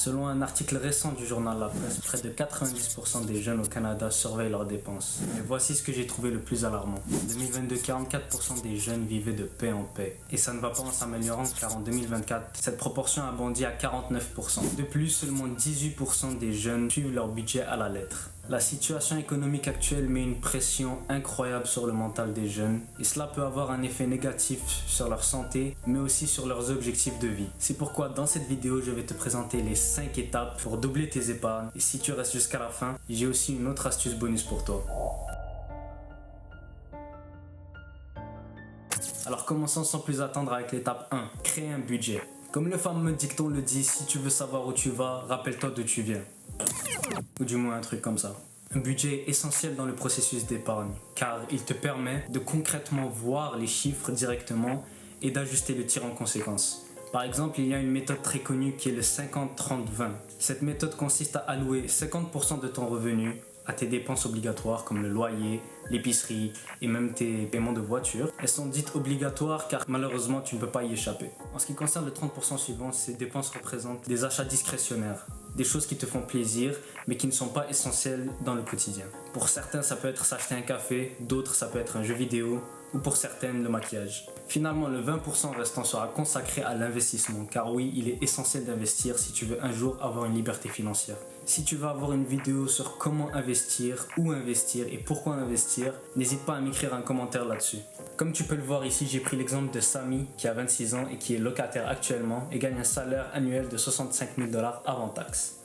Selon un article récent du journal La Presse, près de 90% des jeunes au Canada surveillent leurs dépenses. Et voici ce que j'ai trouvé le plus alarmant. En 2022, 44% des jeunes vivaient de paix en paix. Et ça ne va pas en s'améliorant car en 2024, cette proportion a bondi à 49%. De plus, seulement 18% des jeunes suivent leur budget à la lettre. La situation économique actuelle met une pression incroyable sur le mental des jeunes et cela peut avoir un effet négatif sur leur santé mais aussi sur leurs objectifs de vie. C'est pourquoi dans cette vidéo je vais te présenter les 5 étapes pour doubler tes épargnes et si tu restes jusqu'à la fin, j'ai aussi une autre astuce bonus pour toi. Alors commençons sans plus attendre avec l'étape 1, créer un budget. Comme le fameux dicton le dit, si tu veux savoir où tu vas, rappelle-toi d'où tu viens. Ou du moins un truc comme ça. Un budget est essentiel dans le processus d'épargne car il te permet de concrètement voir les chiffres directement et d'ajuster le tir en conséquence. Par exemple, il y a une méthode très connue qui est le 50-30-20. Cette méthode consiste à allouer 50% de ton revenu à tes dépenses obligatoires comme le loyer, l'épicerie et même tes paiements de voiture. Elles sont dites obligatoires car malheureusement tu ne peux pas y échapper. En ce qui concerne le 30% suivant, ces dépenses représentent des achats discrétionnaires, des choses qui te font plaisir mais qui ne sont pas essentielles dans le quotidien. Pour certains ça peut être s'acheter un café, d'autres ça peut être un jeu vidéo ou pour certaines le maquillage. Finalement le 20% restant sera consacré à l'investissement car oui il est essentiel d'investir si tu veux un jour avoir une liberté financière. Si tu veux avoir une vidéo sur comment investir, où investir et pourquoi investir, n'hésite pas à m'écrire un commentaire là-dessus. Comme tu peux le voir ici, j'ai pris l'exemple de Samy qui a 26 ans et qui est locataire actuellement et gagne un salaire annuel de 65 000 $ avant taxe.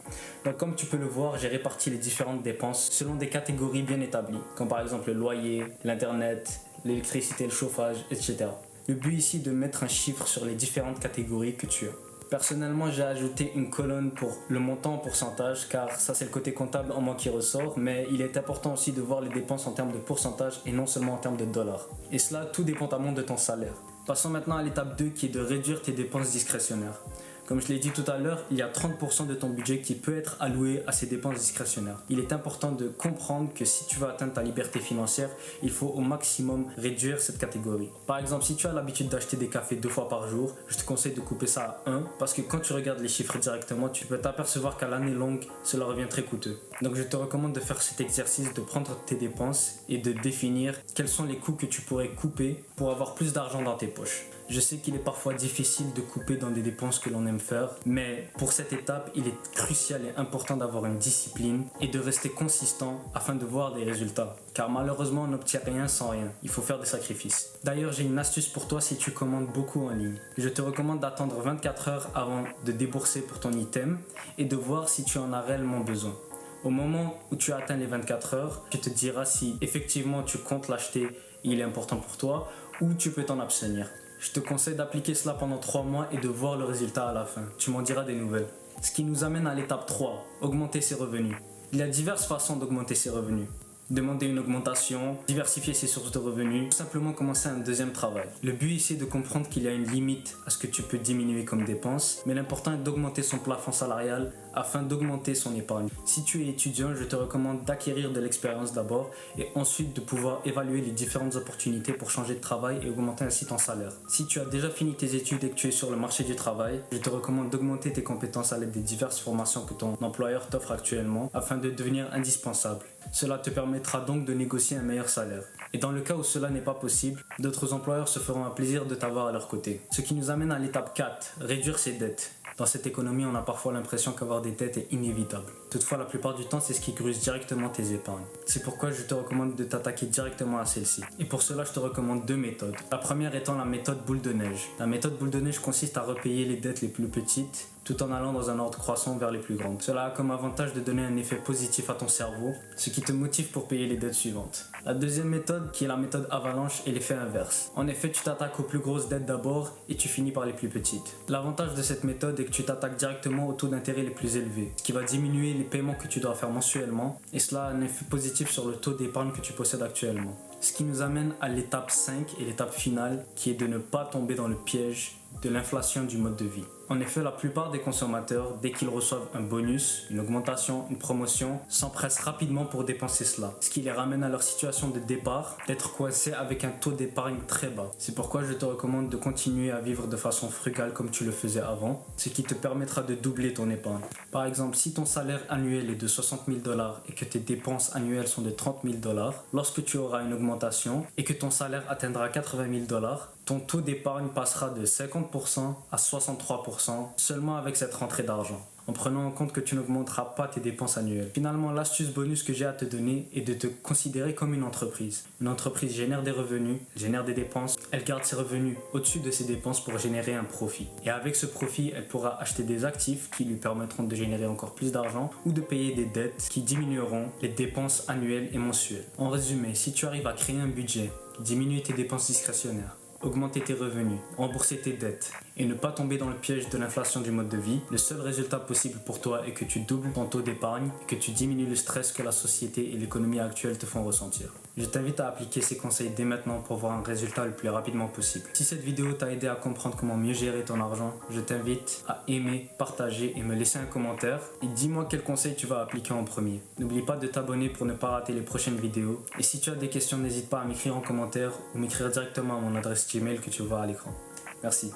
Donc comme tu peux le voir, j'ai réparti les différentes dépenses selon des catégories bien établies, comme par exemple le loyer, l'internet, l'électricité, le chauffage, etc. Le but ici est de mettre un chiffre sur les différentes catégories que tu as. Personnellement, j'ai ajouté une colonne pour le montant en pourcentage car ça c'est le côté comptable en moi qui ressort, mais il est important aussi de voir les dépenses en termes de pourcentage et non seulement en termes de dollars. Et cela tout dépendamment de ton salaire. Passons maintenant à l'étape 2 qui est de réduire tes dépenses discrétionnaires. Comme je l'ai dit tout à l'heure, il y a 30% de ton budget qui peut être alloué à ces dépenses discrétionnaires. Il est important de comprendre que si tu veux atteindre ta liberté financière, il faut au maximum réduire cette catégorie. Par exemple, si tu as l'habitude d'acheter des cafés 2 fois par jour, je te conseille de couper ça à 1 parce que quand tu regardes les chiffres directement, tu peux t'apercevoir qu'à l'année longue, cela revient très coûteux. Donc je te recommande de faire cet exercice, de prendre tes dépenses et de définir quels sont les coûts que tu pourrais couper pour avoir plus d'argent dans tes poches. Je sais qu'il est parfois difficile de couper dans des dépenses que l'on aime faire, mais pour cette étape, il est crucial et important d'avoir une discipline et de rester consistant afin de voir des résultats. Car malheureusement, on n'obtient rien sans rien. Il faut faire des sacrifices. D'ailleurs, j'ai une astuce pour toi si tu commandes beaucoup en ligne. Je te recommande d'attendre 24 heures avant de débourser pour ton item et de voir si tu en as réellement besoin. Au moment où tu as atteint les 24 heures, tu te diras si effectivement tu comptes l'acheter et il est important pour toi ou tu peux t'en abstenir. Je te conseille d'appliquer cela pendant 3 mois et de voir le résultat à la fin. Tu m'en diras des nouvelles. Ce qui nous amène à l'étape 3, augmenter ses revenus. Il y a diverses façons d'augmenter ses revenus. Demander une augmentation, diversifier ses sources de revenus, tout simplement commencer un deuxième travail. Le but ici est de comprendre qu'il y a une limite à ce que tu peux diminuer comme dépense, mais l'important est d'augmenter son plafond salarial afin d'augmenter son épargne. Si tu es étudiant, je te recommande d'acquérir de l'expérience d'abord et ensuite de pouvoir évaluer les différentes opportunités pour changer de travail et augmenter ainsi ton salaire. Si tu as déjà fini tes études et que tu es sur le marché du travail, je te recommande d'augmenter tes compétences à l'aide des diverses formations que ton employeur t'offre actuellement afin de devenir indispensable. Cela te permettra donc de négocier un meilleur salaire. Et dans le cas où cela n'est pas possible, d'autres employeurs se feront un plaisir de t'avoir à leur côté. Ce qui nous amène à l'étape 4, réduire ses dettes. Dans cette économie, on a parfois l'impression qu'avoir des dettes est inévitable. Toutefois, la plupart du temps, c'est ce qui gruse directement tes épargnes. C'est pourquoi je te recommande de t'attaquer directement à celle-ci. Et pour cela, je te recommande 2 méthodes. La première étant la méthode boule de neige. La méthode boule de neige consiste à repayer les dettes les plus petites tout en allant dans un ordre croissant vers les plus grandes. Cela a comme avantage de donner un effet positif à ton cerveau, ce qui te motive pour payer les dettes suivantes. La deuxième méthode, qui est la méthode avalanche, est l'effet inverse. En effet, tu t'attaques aux plus grosses dettes d'abord et tu finis par les plus petites. L'avantage de cette méthode est que tu t'attaques directement aux taux d'intérêt les plus élevés, ce qui va diminuer les paiements que tu dois faire mensuellement et cela a un effet positif sur le taux d'épargne que tu possèdes actuellement. Ce qui nous amène à l'étape 5 et l'étape finale qui est de ne pas tomber dans le piège de l'inflation du mode de vie. En effet, la plupart des consommateurs, dès qu'ils reçoivent un bonus, une augmentation, une promotion, s'empressent rapidement pour dépenser cela, ce qui les ramène à leur situation de départ, d'être coincés avec un taux d'épargne très bas. C'est pourquoi je te recommande de continuer à vivre de façon frugale comme tu le faisais avant, ce qui te permettra de doubler ton épargne. Par exemple, si ton salaire annuel est de 60 000 $ et que tes dépenses annuelles sont de 30 000 $, lorsque tu auras une augmentation et que ton salaire atteindra 80 000 $, ton taux d'épargne passera de 50% à 63% seulement avec cette rentrée d'argent, en prenant en compte que tu n'augmenteras pas tes dépenses annuelles. Finalement, l'astuce bonus que j'ai à te donner est de te considérer comme une entreprise. Une entreprise génère des revenus, génère des dépenses, elle garde ses revenus au-dessus de ses dépenses pour générer un profit. Et avec ce profit, elle pourra acheter des actifs qui lui permettront de générer encore plus d'argent ou de payer des dettes qui diminueront les dépenses annuelles et mensuelles. En résumé, si tu arrives à créer un budget, diminuer tes dépenses discrétionnaires, augmenter tes revenus, rembourser tes dettes et ne pas tomber dans le piège de l'inflation du mode de vie, le seul résultat possible pour toi est que tu doubles ton taux d'épargne et que tu diminues le stress que la société et l'économie actuelle te font ressentir. Je t'invite à appliquer ces conseils dès maintenant pour voir un résultat le plus rapidement possible. Si cette vidéo t'a aidé à comprendre comment mieux gérer ton argent, je t'invite à aimer, partager et me laisser un commentaire et dis-moi quels conseils tu vas appliquer en premier. N'oublie pas de t'abonner pour ne pas rater les prochaines vidéos et si tu as des questions, n'hésite pas à m'écrire en commentaire ou m'écrire directement à mon adresse Gmail que tu vois à l'écran. Merci.